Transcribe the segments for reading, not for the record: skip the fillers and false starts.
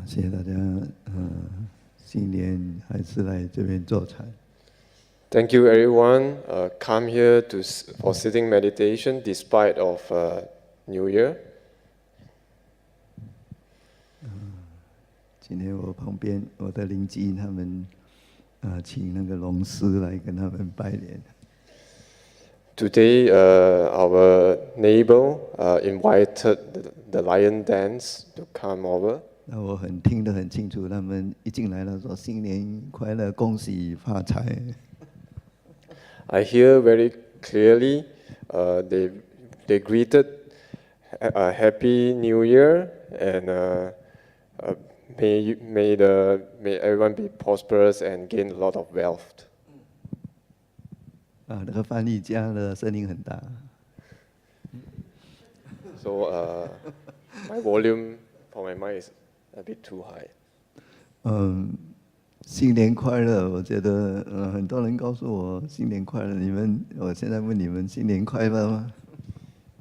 谢谢大家，新年还是来这边坐禅。Thank you, everyone. Come here for sitting meditation despite of New Year. 今天我旁边我的邻居他们，请那个龙师来跟他们拜年。Today, our neighbor invited the lion dance to come over. 那我听得很清楚，他们一进来了说新年快乐，恭喜发财。I hear very clearly. They greeted a Happy New Year and may everyone be prosperous and gain a lot of wealth. 那个翻译家的声音很大。So my volume for my mic is a bit too high. 新年快乐！我觉得很多人告诉我新年快乐，我现在问你们新年快乐吗？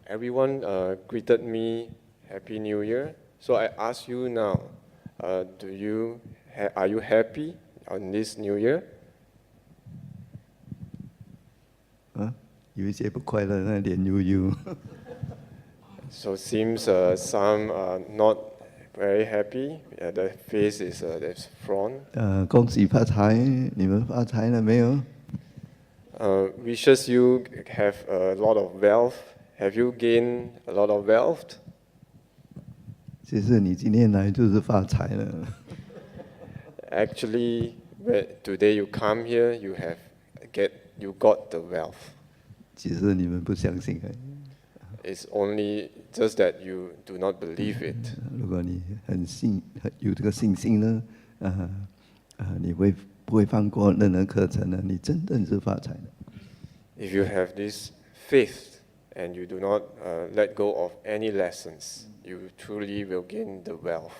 Everyone greeted me Happy New Year. So I ask you now, are you happy on this New Year? 有一些不快乐，那脸悠悠。So seems some are not very happy. The face is frown. 恭喜发财！你们发财了没有？ Wishes you have a lot of wealth. Have you gained a lot of wealth? 其实你今天来就是发财了。Actually, today you come here, you got the wealth. 其实你们不相信。It's only just that you do not believe it. 如果你有这个信心呢，你不会放过任何课程呢？你真正是发财的。 If you have this faith and you do not let go of any lessons, you truly will gain the wealth.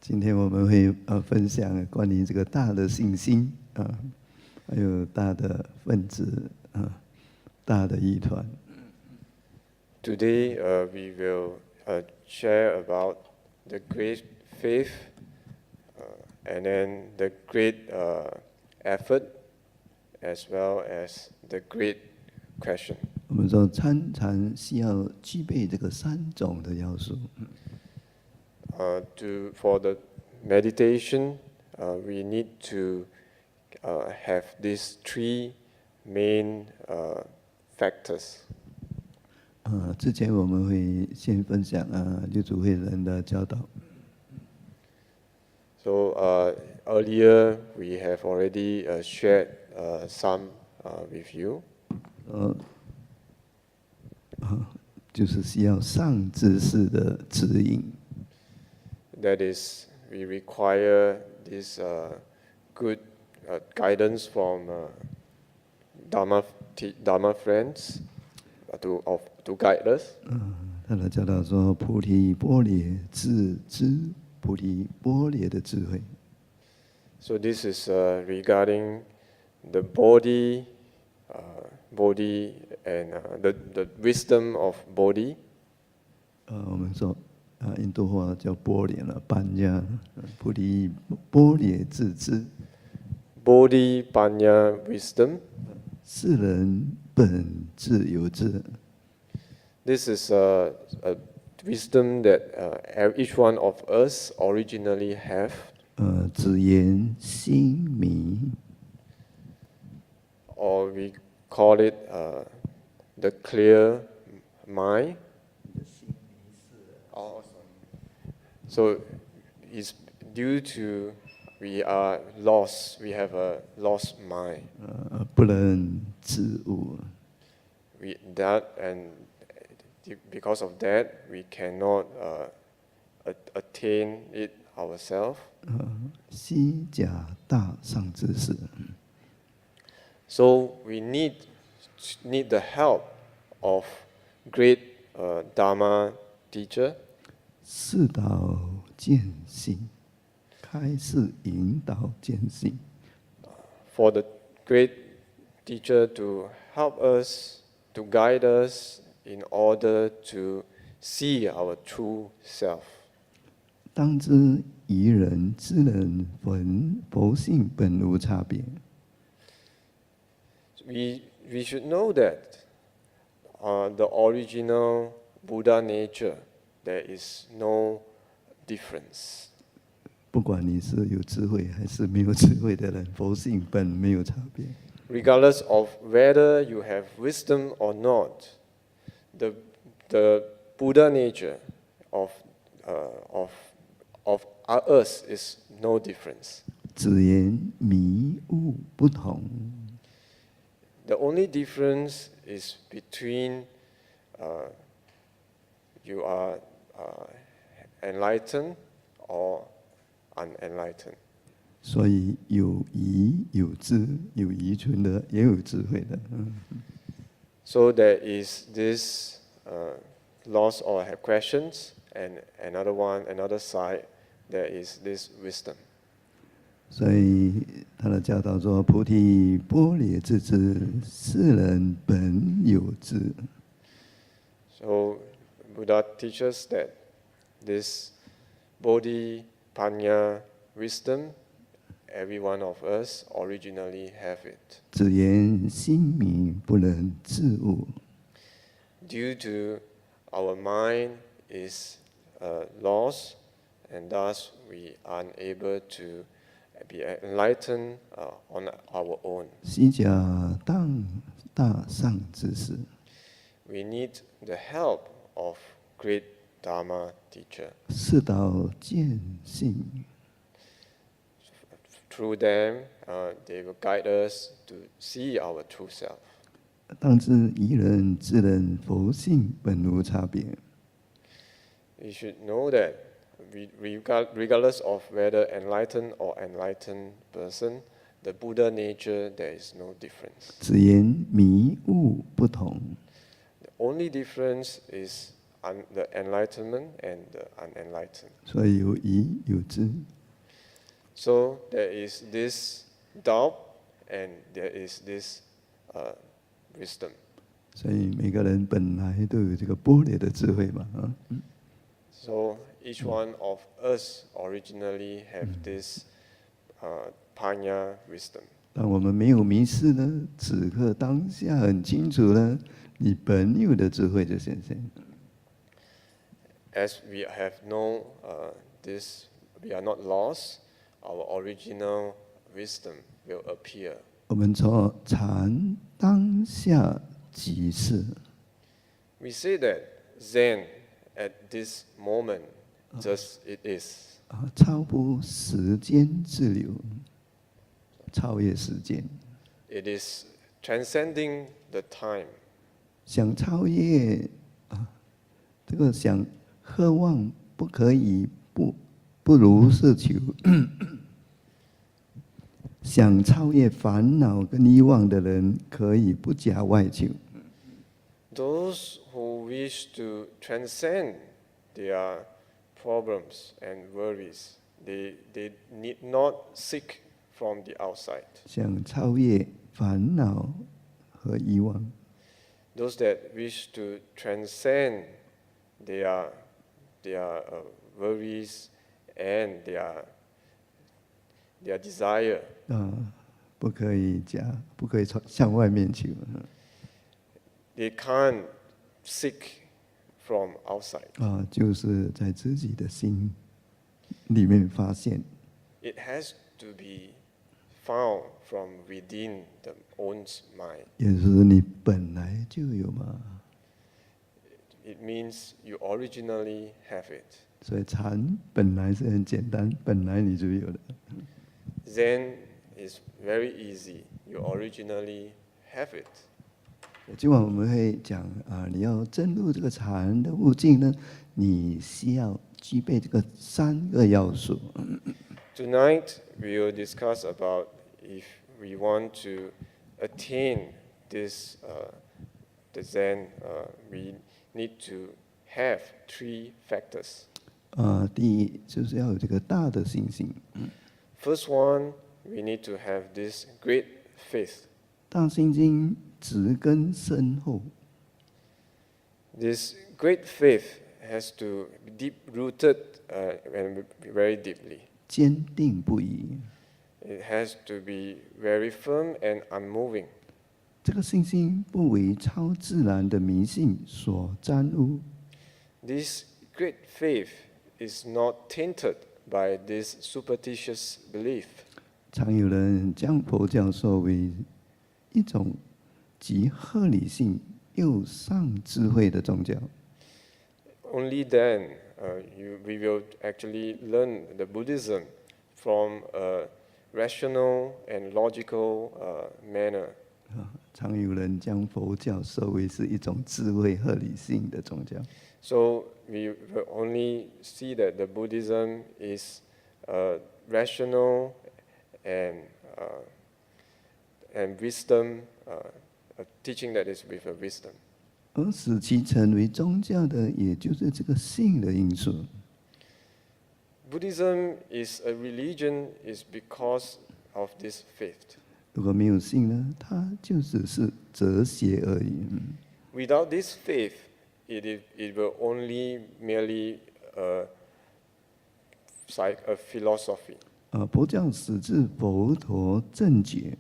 今天我们会分享关于这个大的信心还有大的分子大的义团。Today we will share about the great faith and then the great effort as well as the great question. 我们说参禅需要具备这个3种的要素。For the meditation, we need to have these 3 main factors. 之前我们会先分享六祖慧能的教导。So earlier we have already shared some with you. 就是需要上知识的指引。That is, we require this good guidance from Dharma friends to guide us. 他的教导说：“菩提般若自知，菩提般若的智慧。” So this is regarding the body and the wisdom of body. 我们说印度话叫般若了，般若，菩提般若自知。Bodhi, Panya, wisdom. 世人本自有智。 This is a wisdom that each one of us originally have. 只言心迷。 Or we call it the clear mind. So it's due to we are lost. We have a lost mind. 不能自悟。 Because of that, we cannot attain it ourselves. 希假大上知识。 So we need the help of great Dharma teacher. 示导见性，开示引导见性。 For the great teacher to help us, to guide us in order to see our true self. 当知愚人知人佛性本无差别。We should know that the original Buddha nature, there is no difference. 不管你是有智慧还是没有智慧的人，佛性本没有差别。Regardless of whether you have wisdom or not, the Buddha nature of us is no difference. 只言迷悟不同。The only difference is between you are enlightened or unenlightened. 所以有疑有智，有愚蠢的，也有智慧的。So there is this loss or have questions, and another side, there is this wisdom. 所以他的教导说：“菩提般若智智，世人本有智。” So Buddha teaches that this Bodhi, Panya, wisdom, every one of us originally have it. 只言心明不能自悟。 Due to our mind is lost, and thus we are unable to be enlightened on our own. 悉假当大上之事。 We need the help of great Dharma teacher. 是导见性， Through them, they will guide us to see our true self. 当知愚人智人佛性本无差别。 We should know that regardless of whether enlightened or unenlightened person, the Buddha nature, there is no difference. 只言迷悟不同。 The only difference is the enlightenment and the unenlightened. 所以有疑有知。 So there is this doubt and there is this wisdom. 所以每个人本来都有这个般若的智慧嘛，啊。 So each one of us originally have this Panya wisdom. 当我们没有迷失呢，此刻当下很清楚呢，你本有的智慧就显现。 As we have known this, we are not lost. Our original wisdom will appear. 我们说禅当下即是， We say that Zen at this moment, just it is. 超乎时间之流，超越时间。 It is transcending the time. 想超越这个想渴望不可以不如是求。想超越烦恼跟欲望的人，可以不假外求。 Those who wish to transcend their problems and worries, they need not seek from the outside. 想超越烦恼和欲望， Those that wish to transcend their worries and their desire, 不可以向外面求。 they can't seek from outside. 就是在自己的心里面发现。 It has to be found from within the own mind. 也就是你本来就有嘛。 It means you originally have it. 所以禅本来是很简单，本来你就有的。 Zen is very easy. You originally have it. 今晚我们会讲你要进入这个禅的悟境呢，你需要具备这个3个要素。 Tonight we will discuss about if we want to attain this the Zen, we need to have 3 factors. 第一就是要有这个大的信心。 First one, we need to have this great faith. 大信心植根深厚。 This great faith has to be deep-rooted and very deeply. 坚定不移。 It has to be very firm and unmoving. 这个信心不为超自然的迷信所沾污。 This great faith is not tainted by this superstitious belief. 常有人将佛教说为一种集合理性又上智慧的宗教。 Only then we will actually learn the Buddhism from a rational and logical manner. 常有人将佛教说为是一种智慧合理性的宗教。 So we will only see that the Buddhism is rational and wisdom, a teaching that is with a wisdom. 而使其成为宗教的，也就是这个信的因素。 Buddhism is a religion is because of this faith. 如果没有信呢，它就只是哲学而已。 Without this faith, it will only merely a philosophy. 佛教始自佛陀正觉，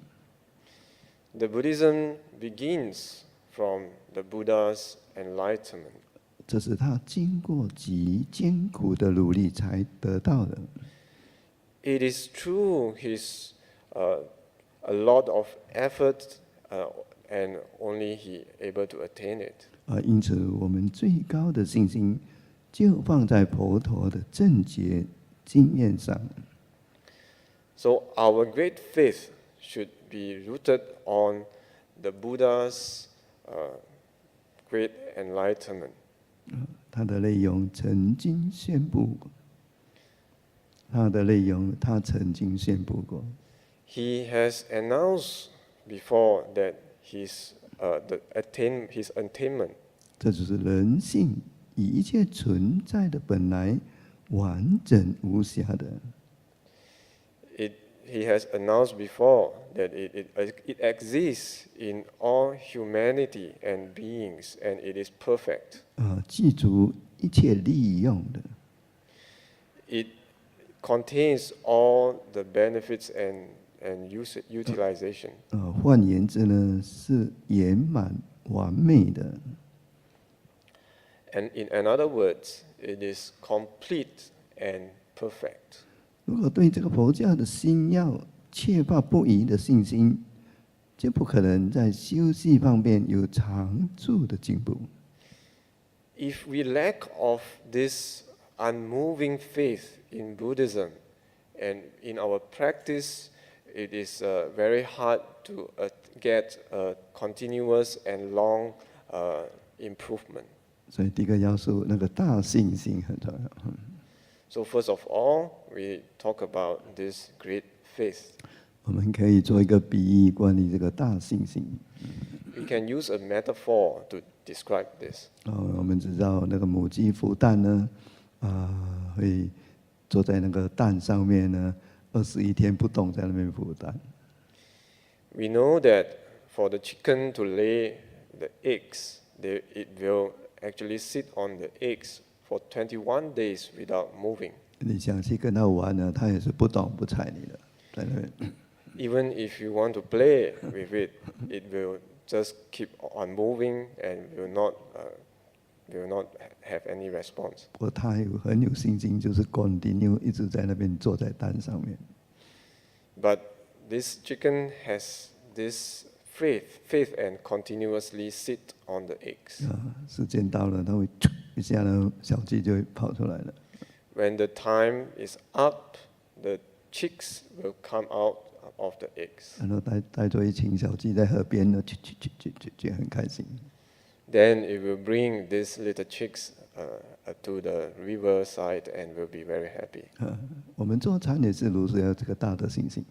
The Buddhism begins from the Buddha's enlightenment. 这是他经过极艰苦的努力才得到的。 It is through his a lot of effort and only he able to attain it. 因此，我们最高的信心就放在佛陀的正觉经验上。 So our great faith should be rooted on the Buddha's great enlightenment. 他的内容曾经宣布过，他曾经宣布过。 He has announced before that his attainment. 这就是人性以一切存在的本来完整无瑕的。 He has announced before that it exists in all humanity and beings, and it is perfect. 记住一切利用的。 It contains all the benefits and utilization. 换言之呢，是圆满完美的。 And in other words, it is complete and perfect. 如果对这个佛教的心要切发不移的信心，就不可能在修习方面有长处的进步。 If we lack of this unmoving faith in Buddhism and in our practice, it is very hard to get a continuous and long improvement. 所以第一个要素，那个大信心很重要。 So first of all, we talk about this great faith. 我们可以做一个比喻，关于这个大信心。 We can use a metaphor to describe this. 我们知道那个母鸡孵蛋呢，会坐在那个蛋上面呢，21天不动，在那边孵蛋。 We know that for the chicken to lay the eggs, it will actually sit on the eggs for 21 days without moving. 你想去跟它玩呢，它也是不动不睬你的，在那边。 Even if you want to play with it, it will just keep on moving and will not have any response. 不过它很有信心，就是 continue 一直在那边坐在蛋上面。 But this chicken has this faith and continuously sit on the eggs. 时间到了，它会一下呢，小鸡就会跑出来了。 When the time is up, the chicks will come out of the eggs. 然后带着一群小鸡在河边呢，就很开心。 Then it will bring these little chicks to the river side and will be very happy. 我们做禅也是如此，要这个大的信心。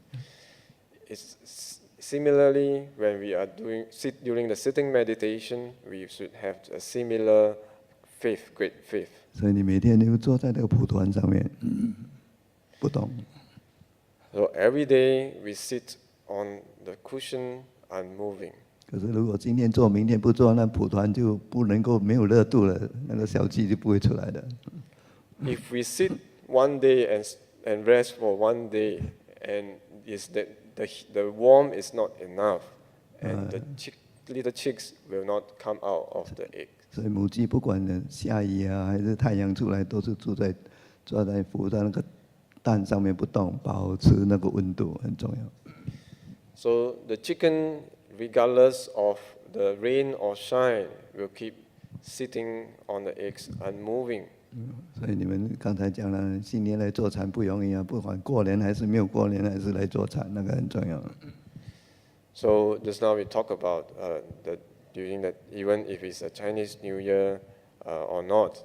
Similarly, when we are during the sitting meditation, we should have a similar faith, great faith. 所以你每天都坐在那个蒲团上面，不动。 So every day we sit on the cushion unmoving. 可是如果今天做，明天不做，那蒲团就不能够没有热度了，那个小气就不会出来的。If we sit one day and rest for one day, and is that the warmth is not enough, and the little chicks will not come out of the egg. 所以母鸡不管下雨啊还是太阳出来，都是坐在浮在那个蛋上面不动，保持那个温度很重要。So the chicken, regardless of the rain or shine, will keep sitting on the eggs unmoving. 所以你们刚才讲了，新年来坐禅不容易啊，不管过年还是没有过年，还是来坐禅，那个很重要。So just now we talk about during that, even if it's a Chinese New Year or not,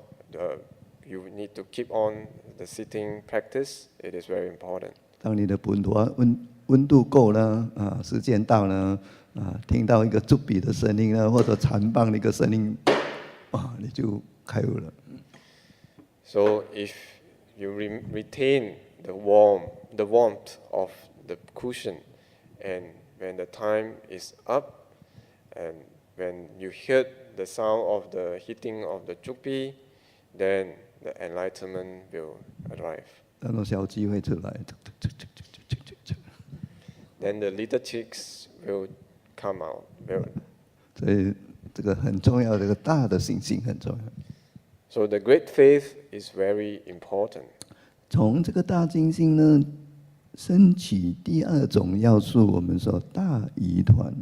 you need to keep on the sitting practice. It is very important. 当你的本陀温度够了啊，时间到了啊，听到一个竹笔的声音呢，或者禅棒的一个声音，啊，你就开悟了。So if you retain the warmth of the cushion, and when the time is up, and when you hear the sound of the hitting of the chukpi, then the enlightenment will arrive. 那种小鸡会出来， Then the little chicks will come out. 所以这个很重要，这个大的信心很重要。So the great faith is very important. 从这个大精心呢，升起第二种要素，我们说大疑团。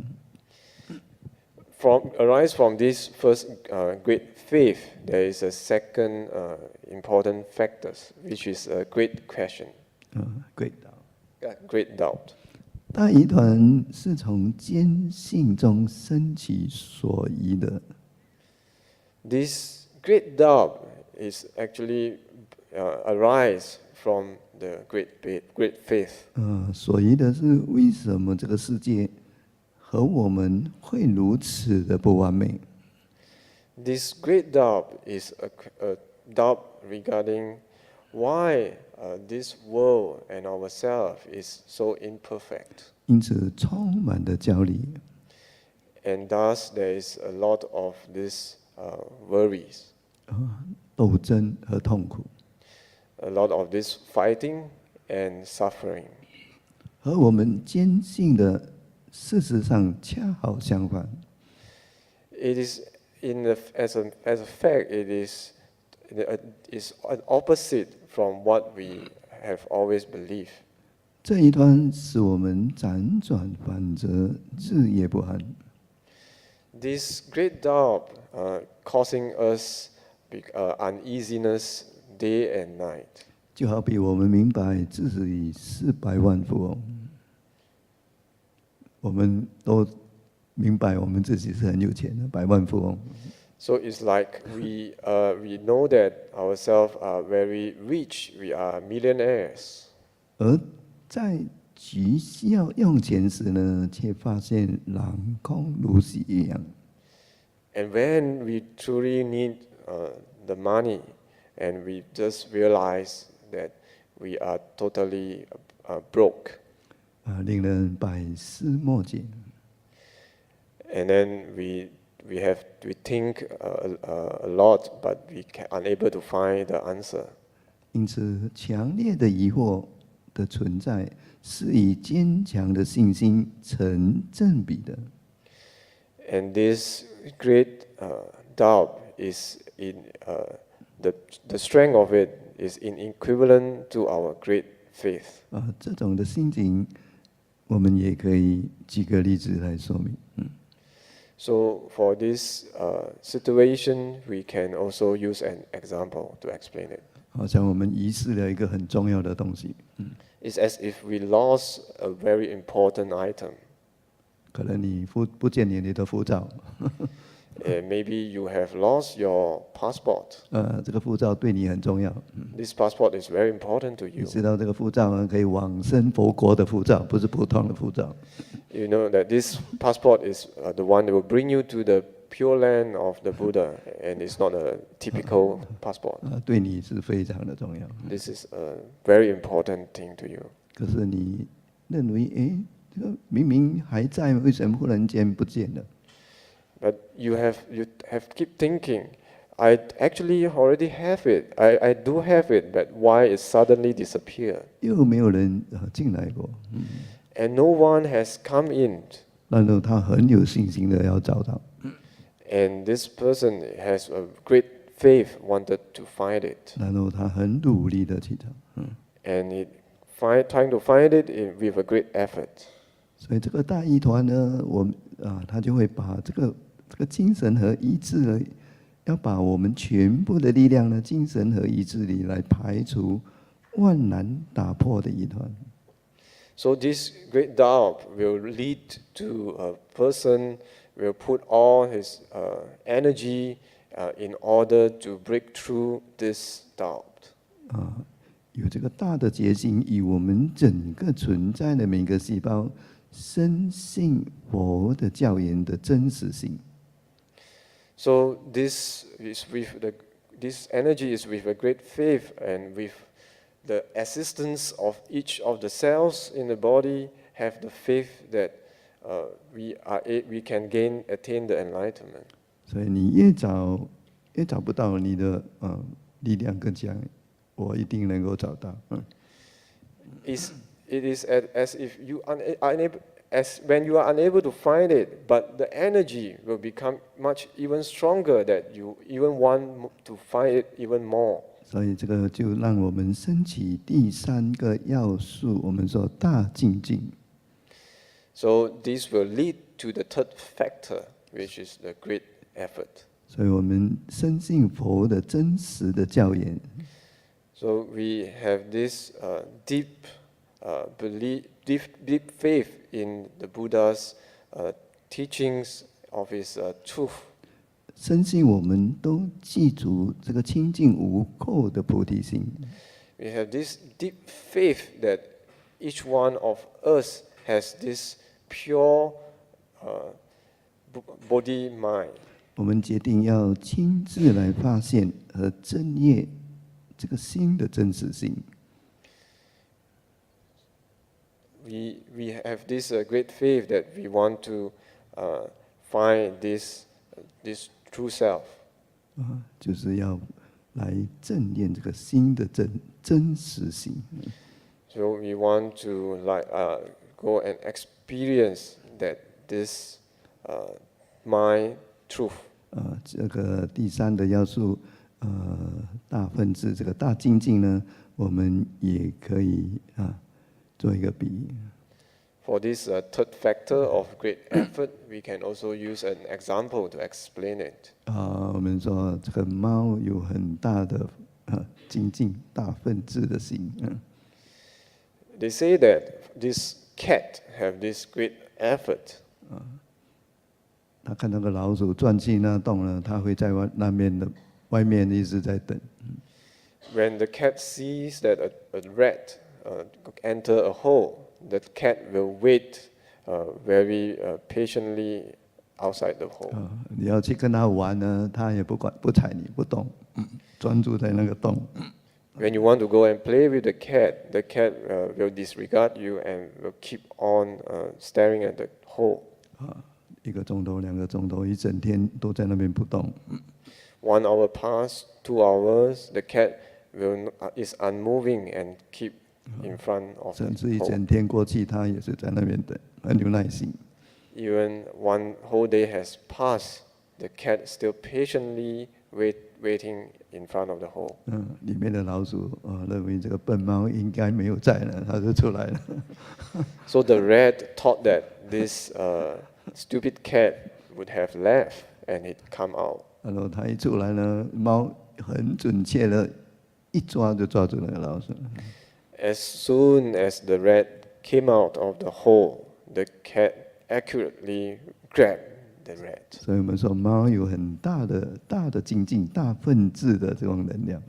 Arise from this first great faith, there is a second important factor, which is a great question. Great doubt. Great doubt. 大疑团是从坚信中升起所疑的。This great doubt is actually arise from the great faith. 所疑的是为什么这个世界和我们会如此的不完美？ This great doubt is a doubt regarding why this world and ourselves is so imperfect. 因此充满的焦虑。 And thus there is a lot of these worries. 斗争和痛苦。 A lot of this fighting and suffering. 和我们坚信的事实上恰好相反。 It is as a fact, it is an opposite from what we have always believed. 这一端使我们辗转反侧，日夜不安。 This great doubt causing us uneasiness day and night. 就好比我们明白自己是百万富翁，我们都明白我们自己是很有钱的百万富翁。 So it's like we know that ourselves are very rich. We are millionaires. 而在急需要用钱时呢，却发现囊空如洗一样。 And when we truly need the money, and we just realize that we are totally broke. 令人百思莫解。 And then we think a lot, but we are unable to find the answer. 因此，强烈的疑惑的存在是与坚强的信心成正比的。 And this great doubt is in the strength of it is in equivalent to our great faith. 这种的心情，我们也可以举个例子来说明。So for this situation, we can also use an example to explain it. 好像我们遗失了一个很重要的东西。 It's as if we lost a very important item. 可能你不见你的护照。Maybe you have lost your passport. 这个护照对你很重要。 This passport is very important to 你 you. 知道这个护照呢，可以往生佛国的护照，不是普通的护照。 You know that this passport is the one that will bring you to the pure land of the Buddha, and it's not a typical passport. 对你是非常的重要。 This is a very important thing to you. 可是你认为，这个明明还在，为什么忽然间不见了？ But you have keep thinking, I actually already have it. I do have it, but why it suddenly disappeared? 又没有人进来过， And no one has come in. 然后他很有信心的要找到， And this person has a great faith, wanted to find it. 然后他很努力的去找， And trying to find it with a great effort. 所以这个大义团呢，他就会把这个精神和意志呢，要把我们全部的力量呢，精神和意志力来排除万难打破的疑团。So this great doubt will lead to a person will put all his energy in order to break through this doubt. 有这个大的决心，以我们整个存在的每个细胞深信佛的教言的真实性。So this energy is with a great faith and with the assistance of each of the cells in the body have the faith that we can attain the enlightenment. 所以你越找不到你的力量更强，我一定能够找到。It is as if you when you are unable to find it, but the energy will become much even stronger that you even want to find it even more. 所以这个就让我们升起第三个要素，我们说大精进。So this will lead to the third factor, which is the great effort. 所以我们深信佛的真实的教言。So we have this deep belief, deep faith in the Buddha's teachings of his truth. 深信我们都记住这个清净无垢的菩提心。We have this deep faith that each one of us has this pure body mind. 我们决定要亲自来发现和证验这个心的真实性。We have this great faith that we want to find this true self. 就是要来证验这个心的真实性。So we want to go and experience that this mind truth. 这个第三的要素，大分子这个大精进呢，我们也可以做一个比喻。For this third factor of great effort, we can also use an example to explain it. 我们说这个猫有很大的精进，大分子的心。They say that this cat have this great effort. 他看那个老鼠钻进那洞了，他会在外面一直在等。When the cat sees that a rat enter a hole, the cat will wait very patiently outside the hole. 你要去跟他玩呢，他也不管不睬你，不动，专注在那个洞。When you want to go and play with the cat will disregard you and will keep on staring at the hole. 1个钟头、2个钟头，一整天都在那边不动。1 hour pass, 2 hours, the cat is unmoving and keep in front of the 甚至一 hole. 整天过去，他也是在那边等，很有耐心。Even one whole day has passed, the cat still patiently waiting in front of the hole. 里面的老鼠认为这个笨猫应该没有在了，它就出来了。So the rat thought that this stupid cat would have left, and it come out. 然后它一出来呢，猫很准确的一抓就抓住那个老鼠。As soon as the rat came out of the hole, the cat accurately grabbed the rat. 所以我们说猫有很大的精进、大分子的这种能量。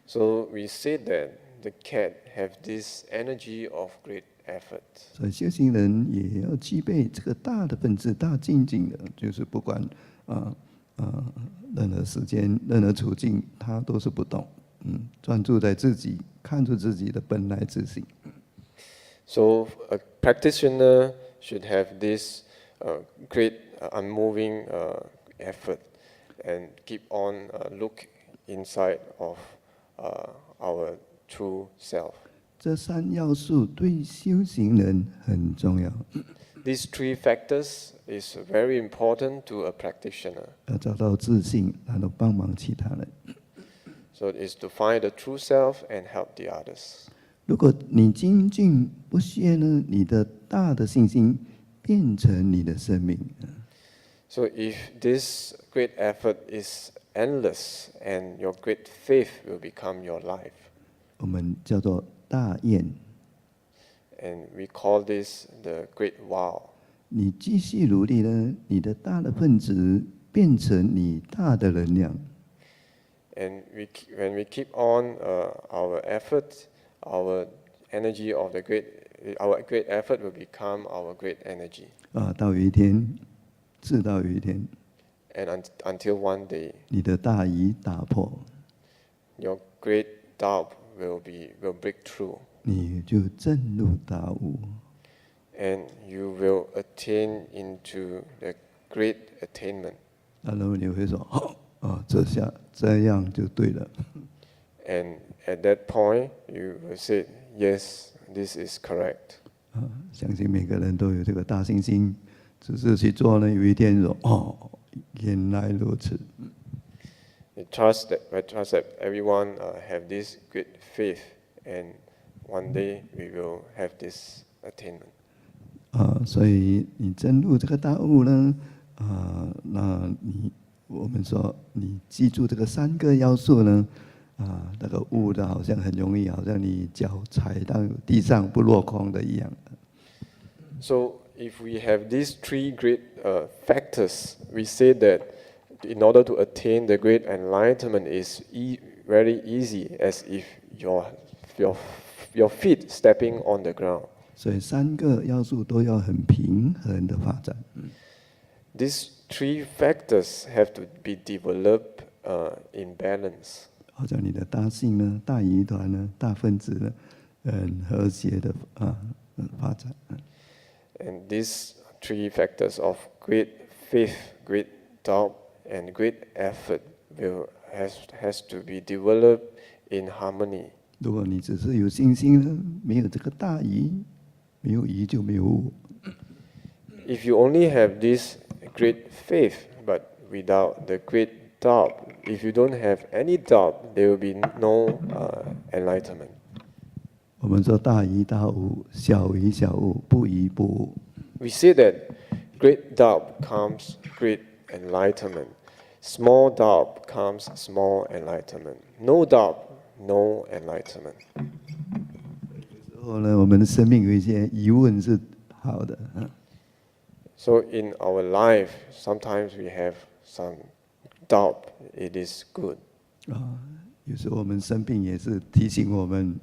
So we said that the cat have this energy of great effort. 所以修行人也要具备这个大的分子、大精进的，就是不管任何时间、任何处境，他都是不动，专注在自己，看出自己的本来自性。So a practitioner should have this great unmoving effort and keep on look inside of our true self. 这3要素对修行人很重要。 These 3 factors is very important to a practitioner. 要找到自信，然后帮忙其他人。 So it is to find the true self and help the others. 如果你精进不懈呢，你的大的信心变成你的生命。 So if this great effort is endless and your great faith will become your life. 我们叫做大愿。 And we call this the great vow. 你继续努力呢，你的大的分子变成你大的能量。 And when we keep on our effort, our energy of our great effort will become our great energy. 到有一天，直到有一天， And until one day, 你的大疑打破， your great doubt will break through. 你就证入大悟。 And you will attain into the great attainment. 然后你会说：“这样就对了。” And at that point, you will say, yes, this is correct. 相信每个人都有这个大信心，只是去做呢，有一天说：“原来如此。” I trust that everyone have this great faith, and one day we will have this attainment. 所以你证入这个大悟呢，那我们说你记住这个3个要素呢，那个悟的好像很容易，好像你脚踩到地上不落空的一样。 So if we have these 3 great factors, we say that in order to attain the great enlightenment is very easy, as if your feet stepping on the ground. 所以3个要素都要很平衡的发展。 These 3 factors have to be developed in balance. 好像你的大性呢、大疑团呢、大分子呢，很和谐的发展。 And these 3 factors of great faith, great doubt, and great effort has to be developed in harmony. 如果你只是有信心呢，没有这个大疑，没有疑就没有悟。 If you only have this great faith, but without the great doubt, if you don't have any doubt, there will be no enlightenment. 我们说大疑大悟，小疑小悟，不疑不悟。 We say that great doubt comes great enlightenment. Small doubt comes small enlightenment. No doubt, no enlightenment. 然后呢，我们的生命有一些疑问是好的。 So in our life, sometimes we have some doubt. It is good. 有时候我们生病也是提醒我们，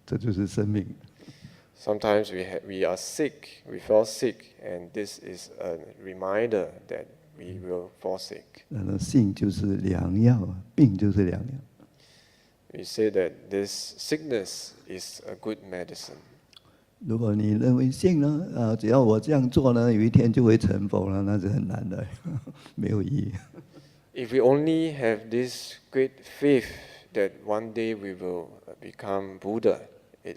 这就是生命。 Sometimes we are sick, we fall sick, and this is a reminder that we will fall sick. 性就是良药，病就是良药。 We say that this sickness is a good medicine. 如果你认为性呢，只要我这样做呢，有一天就会成佛了，那是很难的，没有意义。 If we only have this great faith that one day we will become Buddha,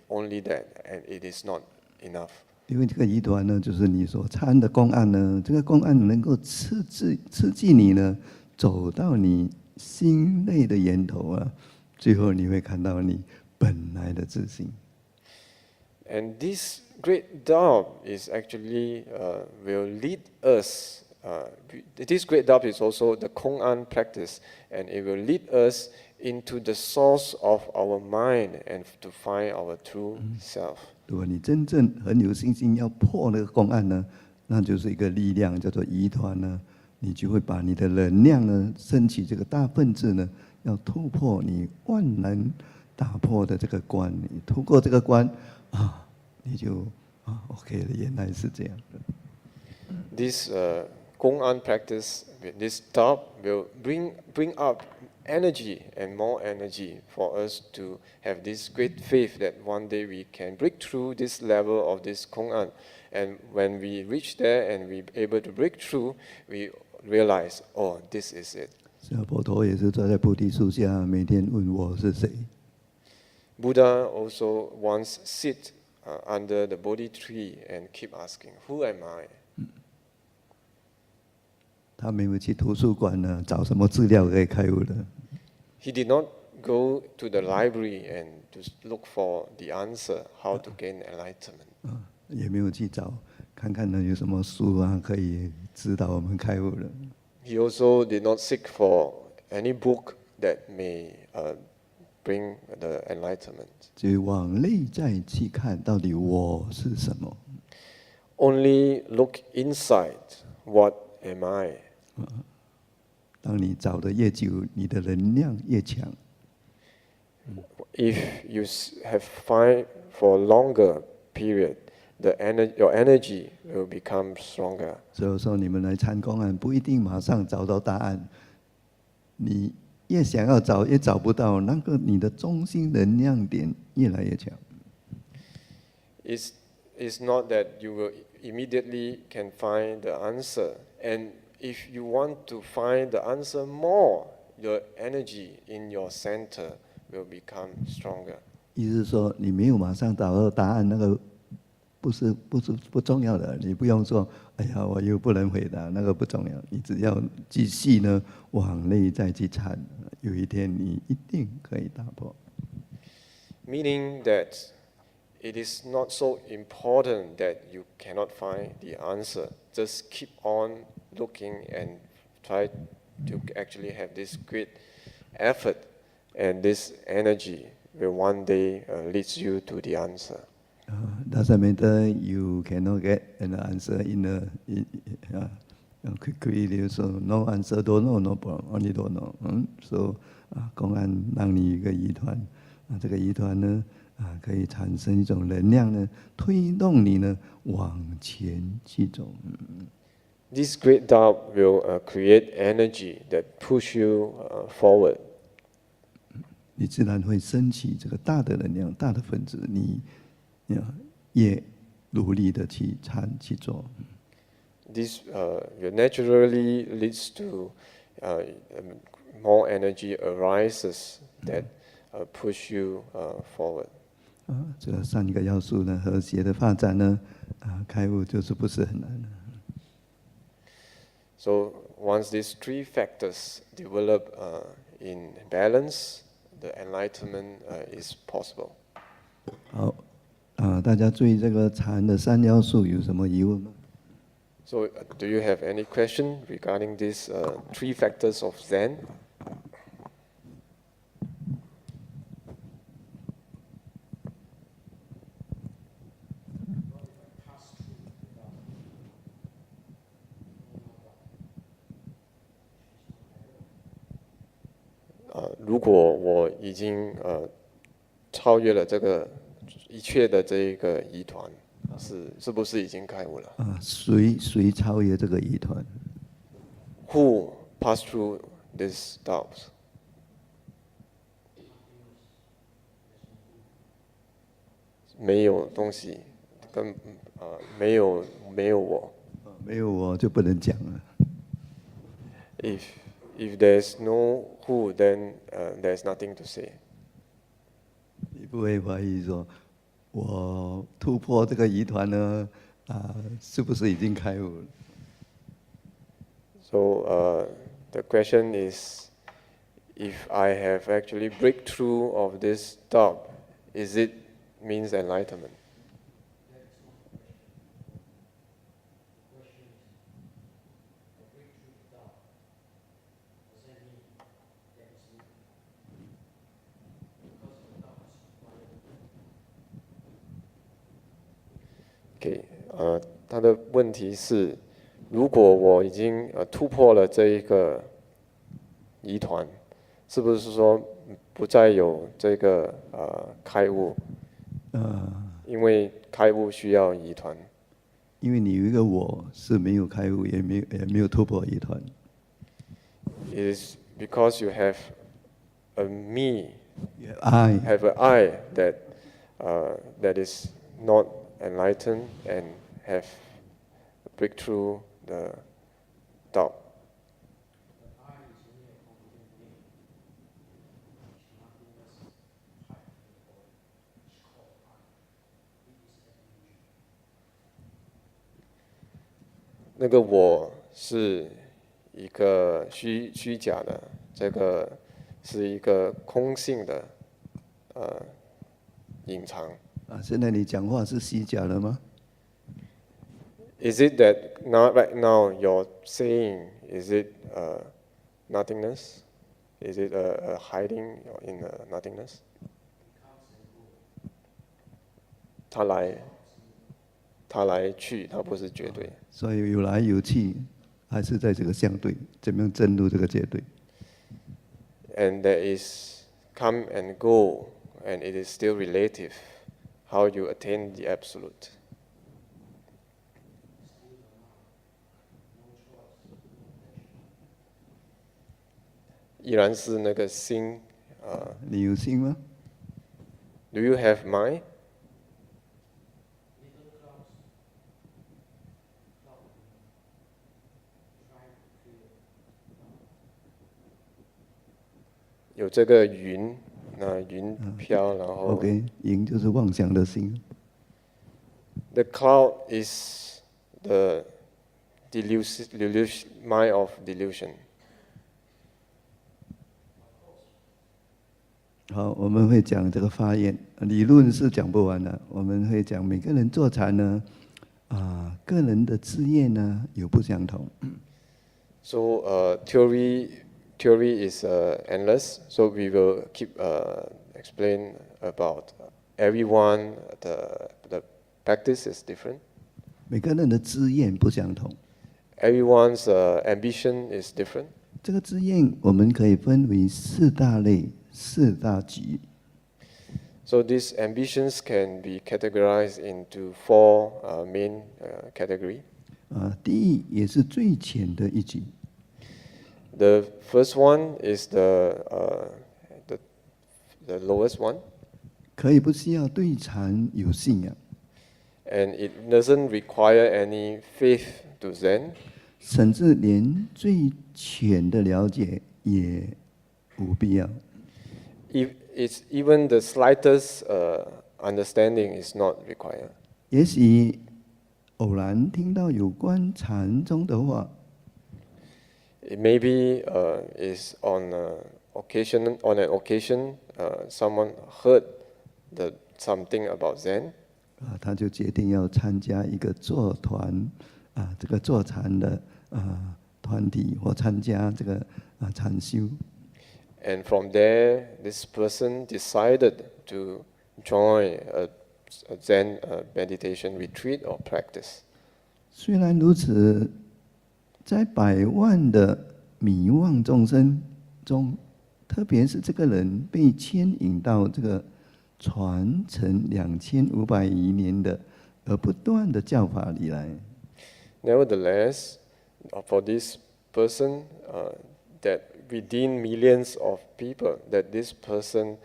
only that, and it is not enough. 因为这个疑团呢，就是你所参的公案呢，这个公案能够刺激你呢，走到你心内的源头啊，最后你会看到你本来的自信。 And this great doubt is actually will lead us. This great doubt is also the Kwan practice, and it will lead us into the source of our mind and to find our true self. 如果你真正很有信心要破那个公案呢，那就是一个力量，叫做疑团呢，你就会把你的能量呢，升起这个大分子呢，要突破你万难打破的这个关，你突过这个关你就OK 了，原来是这样的。 This Kwan practice, this doubt will bring up energy and more energy for us to have this great faith that one day we can break through this level of this Kwan. And when we reach there and we're able to break through, we realize, oh, this is it. 是啊，佛陀也是坐在菩提树下，每天问我是谁。Buddha also once sit under the Bodhi tree and keep asking, who am I? 他没有去图书馆呢，找什么资料可以开悟的。He did not go to the library and to look for the answer how to gain enlightenment. 也没有去找看看呢有什么书啊可以指导我们开悟的。He also did not seek for any book that may bring the enlightenment. 就往内在去看，到底我是什么。Only look inside. What am I? 当你找的越久，你的能量越强。If you have find for a longer period, your energy will become stronger. 所以说，你们来参观不一定马上找到答案，你越想要找越找不到，那个你的中心能量点越来越强。It's not that you will immediately can find the answer, and if you want to find the answer more, your energy in your center will become stronger. 意思是说，你没有马上找到答案，那个不重要的，你不用说，哎呀，我又不能回答，那个不重要，你只要继续呢往内在去参，有一天你一定可以打破。Meaning that it is not so important that you cannot find the answer. Just keep on looking and try to actually have this great effort, and this energy will one day leads you to the answer. Doesn't matter you cannot get an answer quickly. So no answer, don't know, no problem, only don't know. So 公安让你一个疑团，这个疑团呢可以产生一种能量呢，推动你呢往前去走。This great doubt will create energy that push you forward. 你自然会升起这个大的能量、大的分子，你也努力的去做。This will naturally leads to more energy arises that push you forward. 这个3个要素呢，和谐的发展呢，开悟就是不是很难的。So once these 3 factors develop in balance, the enlightenment is possible. 好，大家对这个禅的3要素有什么疑问吗？ So do you have any question regarding these 3 factors of Zen? 如果我已经超越了这个一切的这一个疑团，是不是已经开悟了？谁超越这个疑团 Who passed through these doubts? 没有东西，没有我。没有我就不能讲了。If there's no who, then there's nothing to say. 你不会怀疑说，我突破这个疑团呢，是不是已经开悟了？ So the question is, if I have actually breakthrough of this doubt, is it means enlightenment? OK， 他的问题是，如果我已经突破了这一个疑团，是不是说不再有这个开悟？因为开悟需要疑团。因为你有一个我是没有开悟，也没有突破疑团。It is because you have a me, I have an I that is not enlightened and have breakthrough the doubt.那个我是一个虚假的，这个是一个空性的隐藏。现在你讲话是虚假的吗？ Is it that not right now you're saying, is it nothingness? Is it a hiding in nothingness? 它来去，它不是绝对。所以有来有去，还是在这个相对，怎么样证入这个绝对？ And there is come and go, and it is still relative. How you attain the absolute. 依然是那个心。你有心吗？ Do you have mind? 有这个云，那云飘，然后。OK， 云就是妄想的心。The cloud is the mind of delusion. 好，我们会讲这个发愿，理论是讲不完的。我们会讲每个人坐禅呢，个人的志愿呢有不相同。So theory is endless. So we will keep explain about everyone. The practice is different. 每个人的志愿不相同。Everyone's ambition is different. 这个志愿我们可以分为四大类、四大级。So these ambitions can be categorized into four main category. 第一也是最浅的一级。The first one is the lowest one. 可以不需要对禅有信仰。And it doesn't require any faith to Zen. 甚至连最浅的了解也无必要。It's even the slightest understanding is not required. 也许偶然听到有关禅宗的话。It maybe is on an occasion, someone heard something about Zen. 他就决定要参加一个坐团这个坐禅的团体，或参加这个禅修。And from there, this person decided to join a Zen meditation retreat or practice. 虽然如此，在百万的迷妄众生中，特别是这个人被牵引到这个传承2500余年的而不断的教法里来。Nevertheless, for this person, that within millions of people, that this person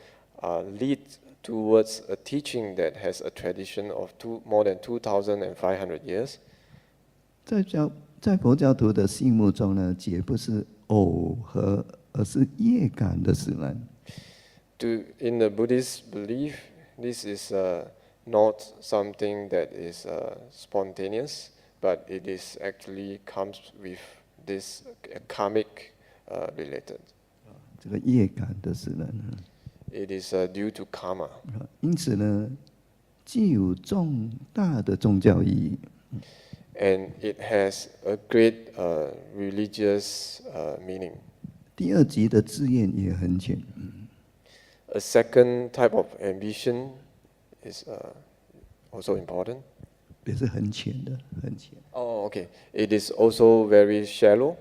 leads towards a teaching that has a tradition of more than 2,500 years. 在佛教徒的心目中呢，绝不是偶合，而是业感的使然。In the Buddhist belief, this is not something that is spontaneous, but it is actually comes with this karmic related. 这个业感的使然。It is due to karma. 因此呢，具有重大的宗教意义。And it has a great religious meaning. 第二级的志愿也很浅。A second type of ambition is also important. 也是很浅的，很浅。Oh, okay. It is also very shallow.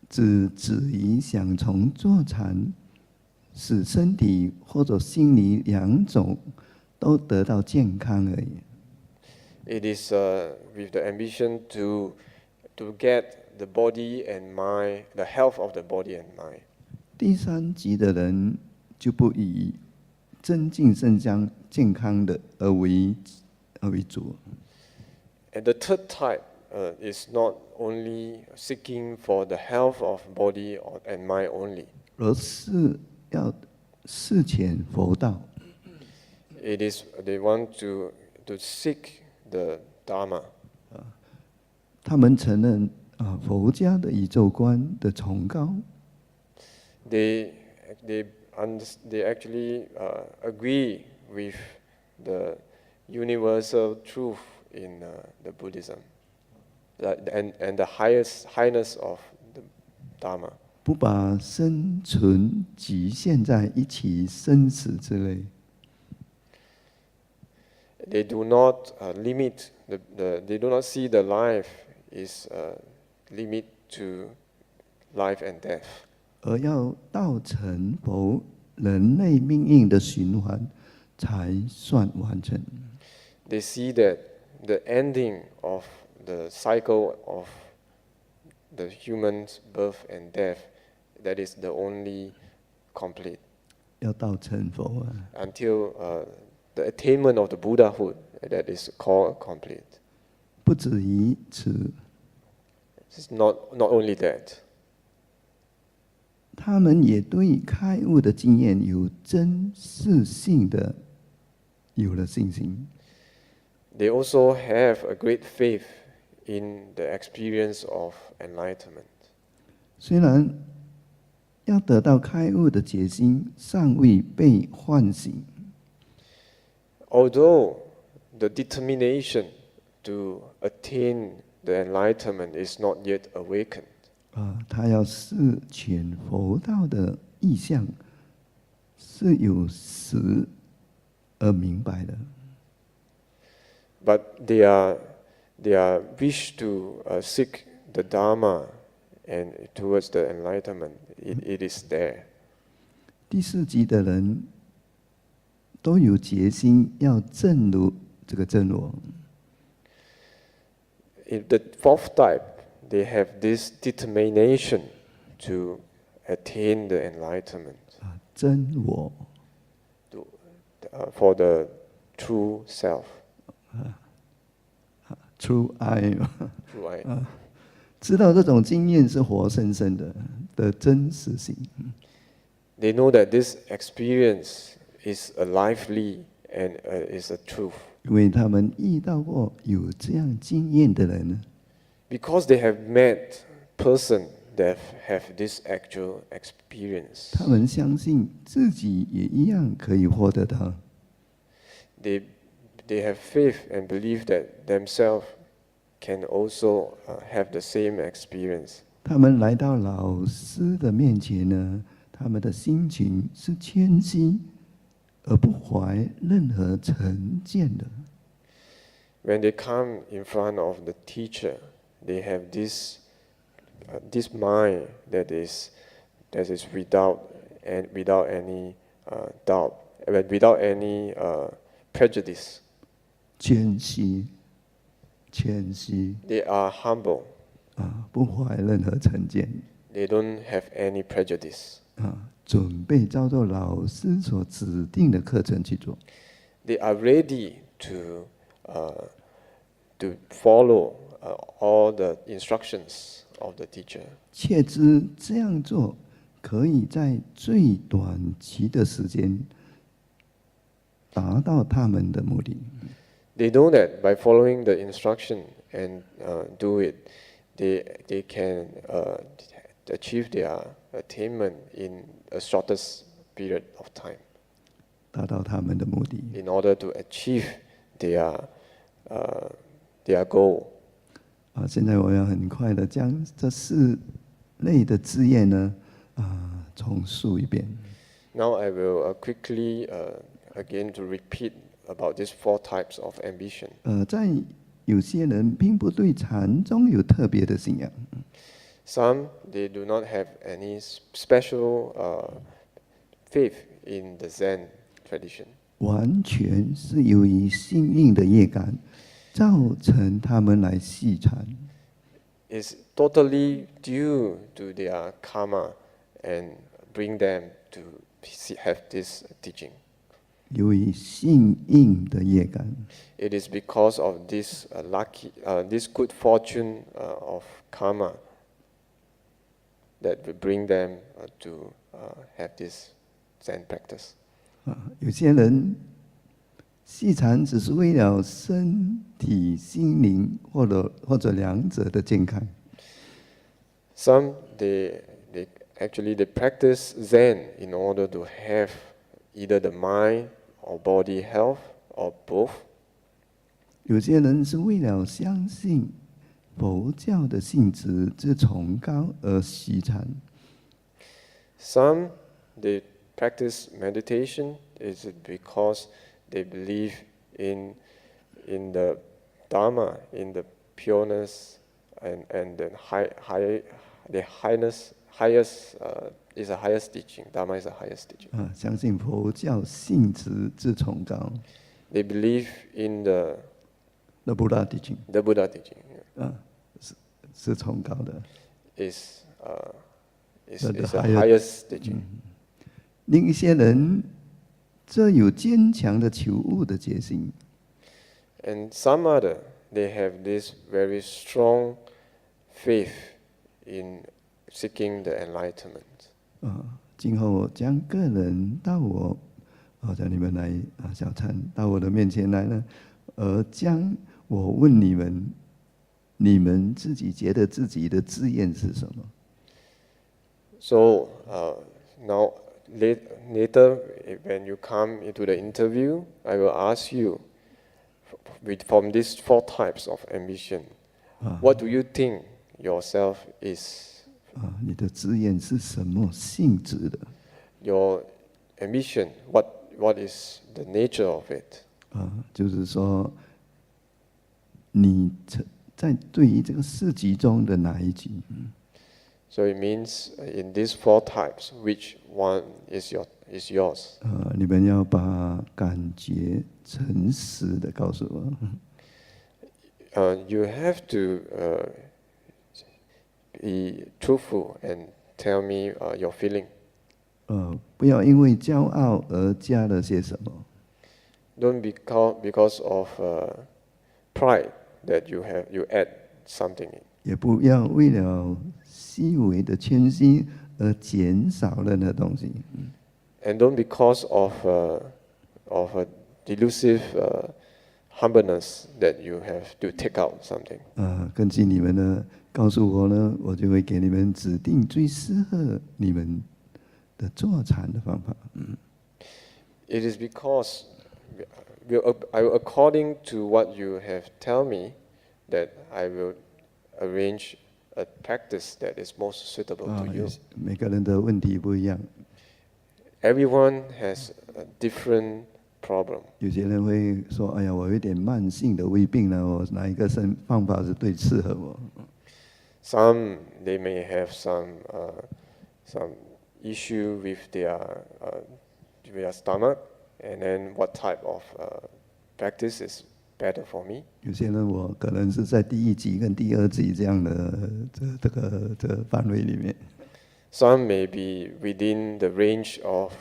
只于想从坐禅，使身体或者心理两种都得到健康而已。It is with the ambition to get the body and mind, the health of the body and mind. 第3级的人就不以增进肾脏健康的而为主。And the third type is not only seeking for the health of body and mind only. 而是要示显佛道。It is they want to seek the Dharma. 他们承认佛家的宇宙观的崇高。They actually agree with the universal truth in the Buddhism, and the highness of the Dharma. 不把生存局限在一起生死之内。They do not limit they do not see the life is limit to life and death. 而要到成佛，人类命运的循环才算完成。They see that the ending of the cycle of the human's birth and death, that is the only complete. 要到成佛until the attainment of the Buddhahood, that is called complete. 不止于此。It's not only that. 他们也对开悟的经验有真实性的有了信心。They also have a great faith in the experience of enlightenment. 虽然要得到开悟的决心尚未被唤醒， Although the determination to attain the enlightenment is not yet awakened. 他要示全佛道的意象是有实而明白的。But their wish to seek the Dharma and towards the enlightenment, it is there. 第4级的人都有决心要证入这个真我。In the fourth type, they have this determination to attain the enlightenment. 真我 For the true self. True I True I. 知道这种经验是活生生的真实性。They know that this experience is a lively and is a truth. 因为他们遇到过有这样经验的人。Because they have met person that have this actual experience. 他们相信自己也一样可以获得它。They have faith and believe that themselves can also have the same experience. 他们来到老师的面前呢，他们的心情是谦虚，而不怀任何成见的。When they come in front of the teacher, they have this mind that is without any doubt, without any prejudice. 谦虚。They are humble. 不怀任何成见。They don't have any prejudice. 准备照着老师所指定的课程去做。They are ready to follow all the instructions of the teacher. 切知这样做可以在最短期的时间达到他们的目的。They know that by following the instruction and do it, they can achieve their attainment in a shortest period of time. 达到他们的目的。In order to achieve their goal. 现在我要很快的将这4类的字眼呢，重述一遍。Now I will quickly again to repeat about these 4 types of ambition. 在有些人并不对禅宗有特别的信仰。Some they do not have any special faith in the Zen tradition. 完全是由于幸运的业感，造成他们来细禅。It's totally due to their karma and bring them to have this teaching. 由于幸运的业感， It is because of this this good fortune of karma that will bring them to have this Zen practice. 有些人细禅只是为了身体、心灵或者两者的健康。 Some they practice Zen in order to have either the mind or body health or both. 有些人是为了相信佛教的性质之崇高而习禅。 Some they practice meditation is because they believe in the Dharma, in the pureness and the highest is the highest teaching. Dharma is the highest teaching. 相信佛教性质之崇高。 They believe in the Buddha teaching. The Buddha teaching 是崇高的。 is The the highest teaching. 另一些人则有坚强的求悟的决心。 And some other, they have this very strong faith in seeking the enlightenment. 今后将个人到我，叫你们来小禅到我的面前来呢，将我问你们，你们自己觉得自己的志愿是什么？ So now later, when you come into the interview, I will ask you from these 4 types of ambition, what do you think yourself is? 你的志愿是什么性质的？ Your ambition, what is the nature of it? 就是说，你在对于这个4级中的哪一级？ So it means in these 4 types, which one is yours? 你们要把感觉诚实的告诉我。 You have to be truthful and tell me your feeling. 不要因为骄傲而加了些什么。 Don't because of pride that you add something in. 也不要为了细微的谦虚而减少任何东西。 And don't because of a delusive humbleness that you have to take out something. 根据你们的告诉我呢，我就会给你们指定最适合你们的坐禅的方法。 It is because according to what you have tell me, that I will arrange a practice that is most suitable to you. 每个人的问题不一样， Everyone has a different problem. 有些人会说：“哎呀，我有一点慢性的胃病呢，我哪一个方法是最适合我？” Some they may have some issue with their stomach, and then what type of practice is better for me? 有些人我可能是在第1级跟第2级这样的这个范围里面。 Some may be within the range of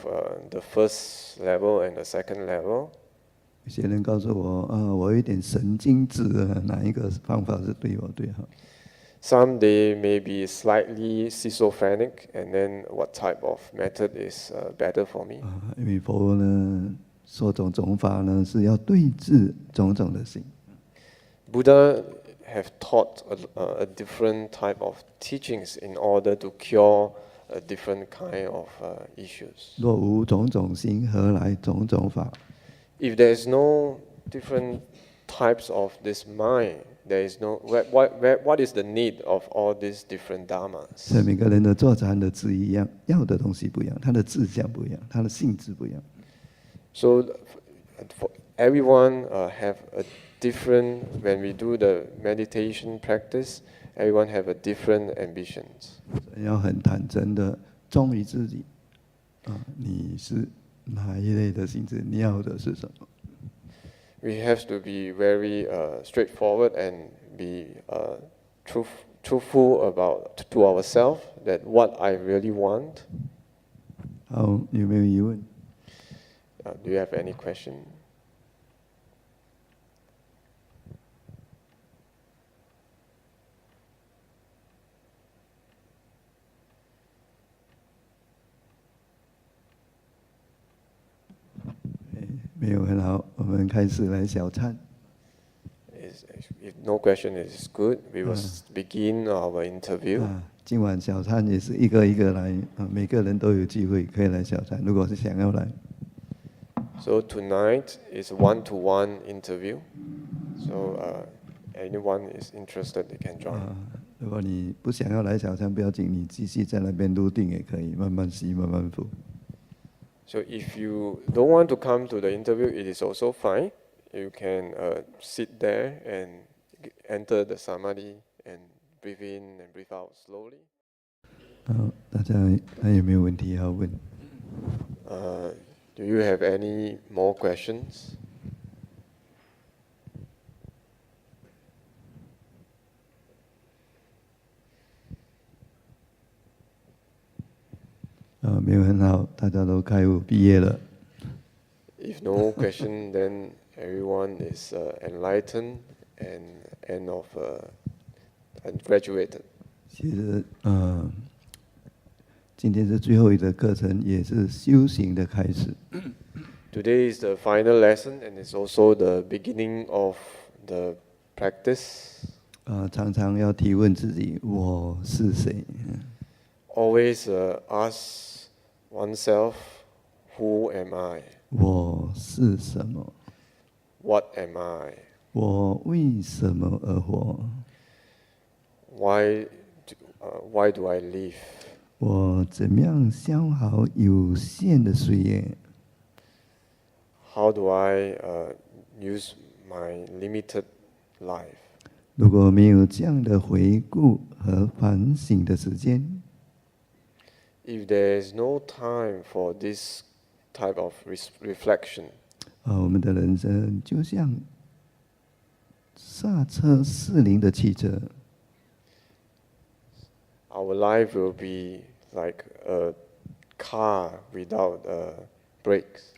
the first level and the second level. 有些人告诉我我有一点神经质，哪一个方法是对我最好？ Some they may be slightly schizophrenic, and then what type of method is better for me? 因为佛呢说种法呢是要对治种种的心。 Buddha have taught a different type of teachings in order to cure a different kind of issues. 若无种种心，何来种种法？ If there is no different types of this mind, there is no what is the need of all these different dharmas? 所以每个人的坐禅的志一样，要的东西不一样，他的志向不一样，他的性质不一样。 So for everyone have a different, when we do the meditation practice, everyone have a different ambitions. 要很坦诚的忠于自己，你是哪一类的性质？你要的是什么？ We have to be very straightforward and be truthful about to ourselves that what I really want. 好，有没有疑问？ Do you have any question? 没有，很好，我们开始来小餐。If no question is good, we will begin our interview. 今晚小餐也是一个一个来，每个人都有机会可以来小餐，如果是想要来。So tonight is a one-to-one interview. So anyone is interested, they can join. 如果你不想要来小餐，不要紧，你继续在那边录定也可以，慢慢吸，慢慢付。So if you don't want to come to the interview, it is also fine. You can sit there and enter the samadhi and breathe in and breathe out slowly. 好，大家还有没有问题要问？ Do you have any more questions? 没有很好，大家都开悟毕业了。 If no question, then everyone is enlightened and graduated. 其实今天是最后一个课程，也是修行的开始。 Today is the final lesson, and it's also the beginning of the practice. 常常要提问自己：我是谁？ Always ask oneself, who am I? 我是什么？ What am I? 我为什么而活？ Why do I live? 我怎么样消耗有限的岁月？ How do I use my limited life? 如果没有这样的回顾和反省的时间， If there is no time for this type of reflection, 我们的人生就像刹车失灵的汽车， our life will be like a car without brakes.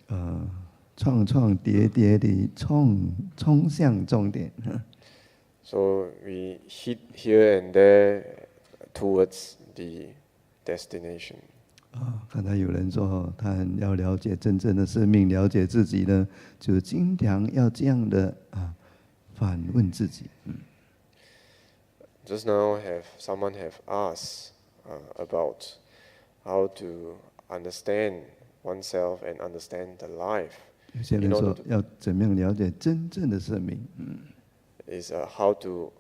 撞撞跌跌地冲向终点。 So we hit here and there towards the destination. 刚才有人说，他很要了解真正的生命，了解自己呢，就经常要这样的反问自己。 Just now, someone have asked about how to understand oneself and understand the life. 有些人说要怎么样了解真正的生命？ Is how to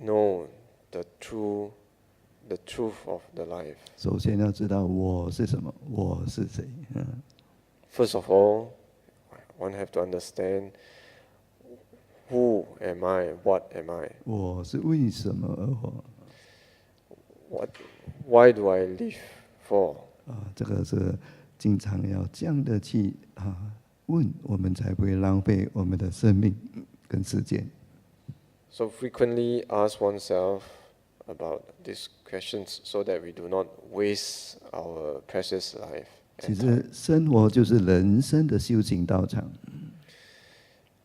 know the truth of the life. 首先要知道我是什么，我是谁。 First of all, one have to understand who am I, what am I. 我是为什么而活？ Why do I live for? 这个是经常要这样的去问，我们才不会浪费我们的生命跟时间。 So frequently ask oneself about these questions so that we do not waste our precious life. 其实生活就是人生的修行道场。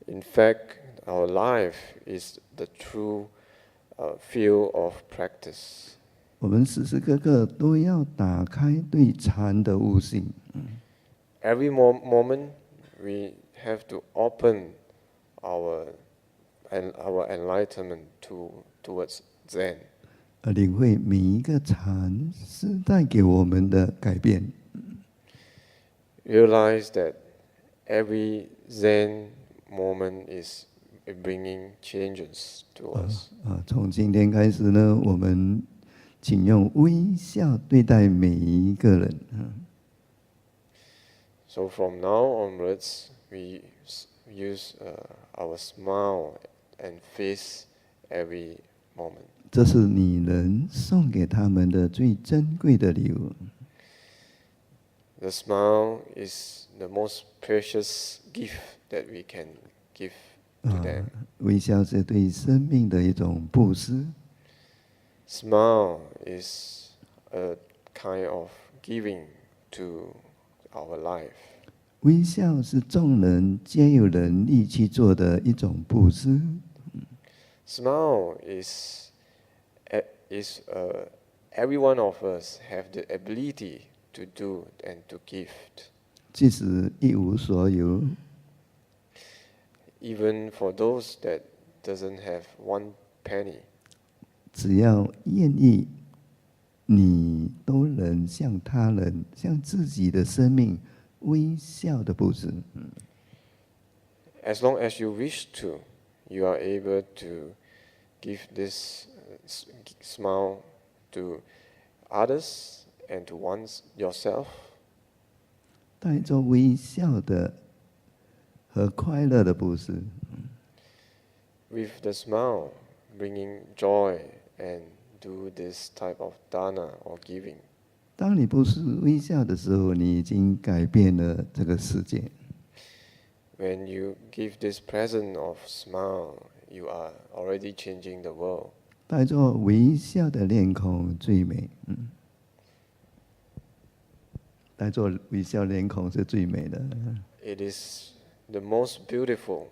In fact, our life is the true field of practice. 我们时时刻刻都要打开对禅的悟性。 Every moment we have to open our enlightenment towards Zen. 领会每一个禅是带给我们的改变。 Realize that every Zen moment is bringing changes to us. 从今天开始呢，我们请用微笑对待每一个人。 So from now onwards, we use our smile and face every moment. 这是你能送给他们的最珍贵的礼物。 The smile is the most precious gift that we can give to them. 微笑是对生命的一种布施。 Smile is a kind of giving to our life. 微笑是众人皆有能力去做的一种布施。Smile is every one of us have the ability to do and to give. 即使一无所有， Even for those that doesn't have one penny, 只要愿意，你都能向他人、向自己的生命微笑的布施。as long as you wish to, you are able to give this smile to others and to yourself. 带着微笑的和快乐的布施， With the smile, bringing joy and do this type of dana or giving. 当你布施微笑的时候，你已经改变了这个世界。 When you give this present of smile, you are already changing the world. 带着微笑的脸孔最美，带着微笑脸孔是最美的。 It is the most beautiful,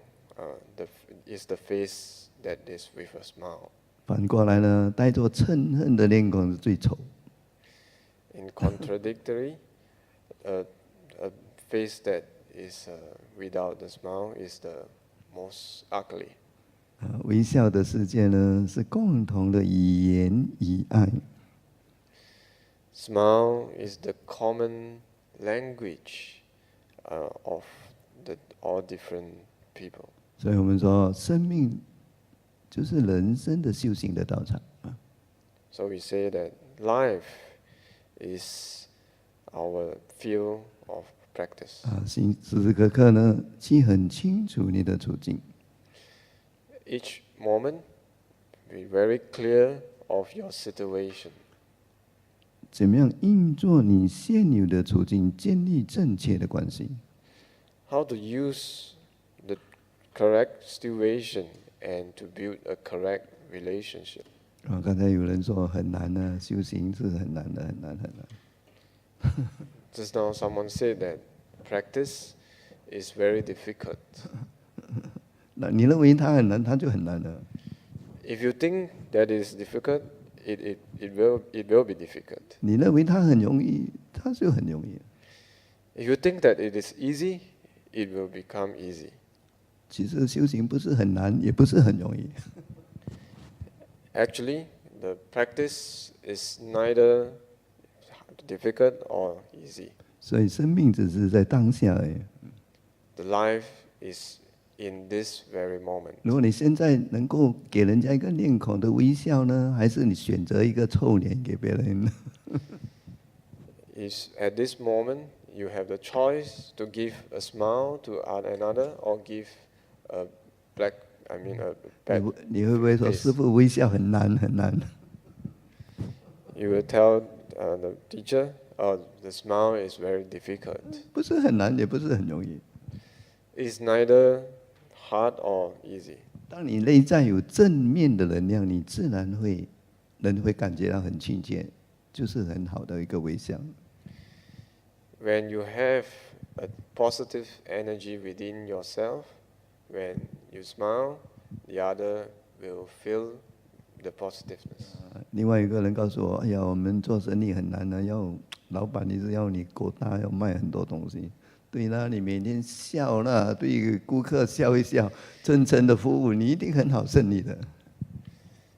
is the face that is with a smile. 反过来呢，带着嗔恨的脸孔是最丑。 In contradictory, a face that is without the smile is the most ugly. 微笑的世界呢，是共同的语言与爱。 Smile is the common language of all different people. 所以我们说，生命就是人生的修行的道场。 So we say that life is our field of practice. 时时刻刻呢，去很清楚你的处境。 Each moment, be very clear of your situation. 怎么样运作你现有的处境，建立正确的关系？ How to use the correct situation and to build a correct relationship. 刚才有人说很难呢，修行是很难的，很难很难。 Just now someone said that practice is very difficult. 那你认为它很难，它就很难了。 If you think that is difficult, it will be difficult. 你认为它很容易，它就很容易。 If you think that it is easy, it will become easy. 其实修行不是很难，也不是很容易。 Actually, the practice is neither difficult or easy. 所以生命只是在当下而已。 The life is in this very moment. 如果你现在能够给人家一个面孔的微笑呢，还是你选择一个臭脸给别人呢？ Is at this moment you have the choice to give a smile to another or give a bad 你会不会说 face. 师父微笑很难很难？ You will tell the teacher, "Oh, the smile is very difficult." 不是很难，也不是很容易。 It's neither hard or easy. 当你内在有正面的能量，你自然人会感觉到很亲切，就是很好的一个微笑。 When you have a positive energy within yourself, when you smile, the other will feel the positiveness. 另外一个人告诉我：“哎呀，我们做生意很难的，老板一直要你够大，要卖很多东西。对啦，你每天笑啦，对顾客笑一笑，真诚的服务，你一定很好胜利的。”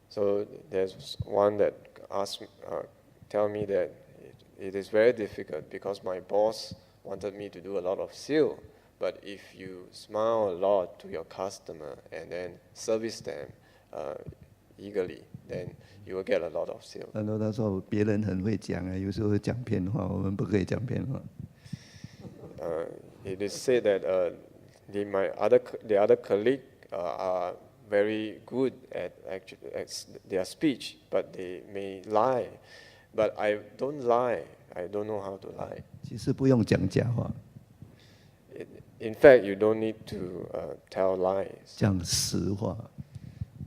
So there's one that tell me that it is very difficult because my boss wanted me to do a lot of sale. But if you smile a lot to your customer and then service them eagerly, then you will get a lot of sale. 然后他说别人很会讲啊，有时候会讲骗话，我们不可以讲骗话。It is said that the other colleague are very good at their speech, but they may lie. But I don't lie. I don't know how to lie. 其实不用讲假话， In fact, you don't need to tell lies. 讲实话。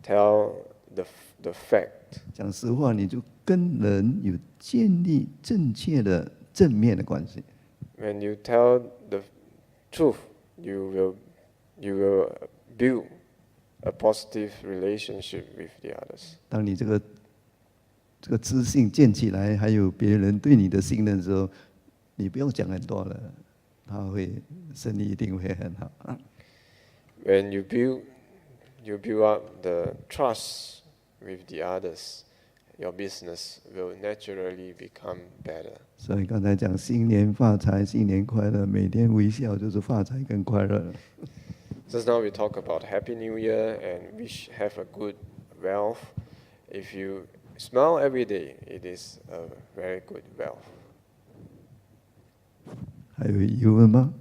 Tell the fact. 讲实话，你就跟人有建立正确的正面的关系。When you tell the truth, you will build a positive relationship with the others. 当你这个知性建起来，还有别人对你的信任的时候，你不用讲很多了，生意一定会很好。When you build up the trust with the others, your business will naturally become better. 所以刚才讲新年发财，新年快乐，每天微笑就是发财跟快乐了。Just now we talk about Happy New Year and wish have a good wealth. If you smile every day, it is a very good wealth. 还有疑问吗？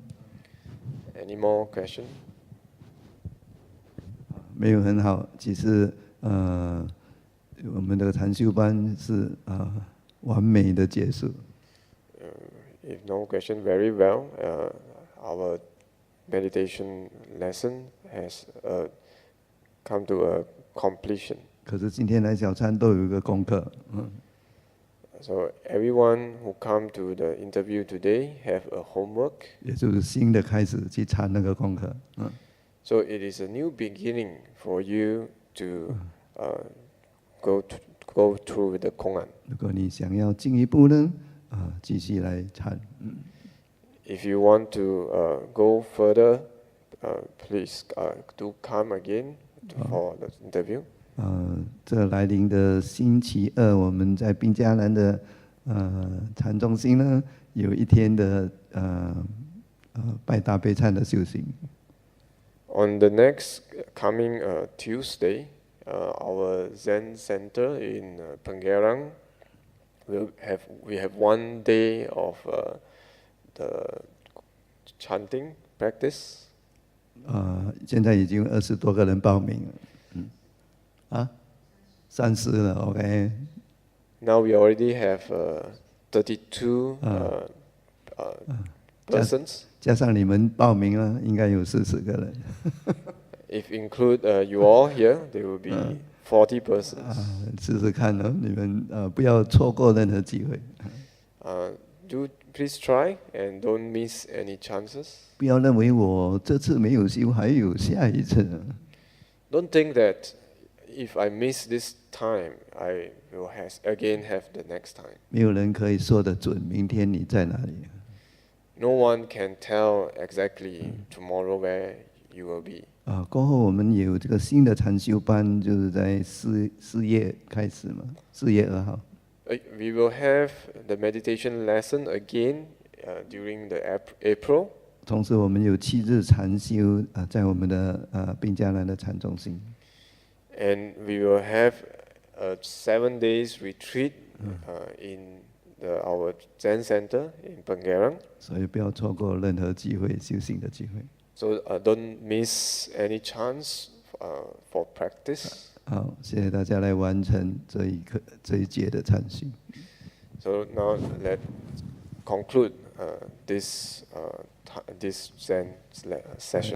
Any more question? 没有很好，其实我们的禅修班是完美的结束。If no question, very well. Our meditation lesson has come to a completion. 可是今天来小餐都有一个功课，So everyone who come to the interview today have a homework. 也就是新的开始去参那个功课。So it is a new beginning for you to go through the Kwan. 如果你想要进一步呢，继续来参。If you want to go further, please do come again for the interview. 这来临的星期二，我们在滨江南的禅中心呢，有一天的拜大悲忏的修行。On the next coming Tuesday, our Zen Center in Pengerang we have 1 day of the chanting practice. 现在已经20多个人报名了，30了 ，OK。Now we already have 32 persons. 加上你们报名了，应该有40个人。If include you all here, there will be 40 persons. 试试看哦，你们不要错过任何机会。Do please try and don't miss any chances. 不要认为我这次没有修，还有下一次。Don't think that if I miss this time, I will again have the next time. 没有人可以说得准明天你在哪里。No one can tell exactly tomorrow where you will be. 过后我们有这个新的禅修班，就是在4月开始嘛，4月2号。We will have the meditation lesson again during the April. 同时，我们有7日禅修在我们的滨江南的禅中心。And we will have a 7 days retreat in our Zen Center in Pengerang. 所以不要错过任何机会，修行的机会。So don't miss any chance for practice. 好，谢谢大家来完成这一节的禅修。So now let's conclude this Zen session.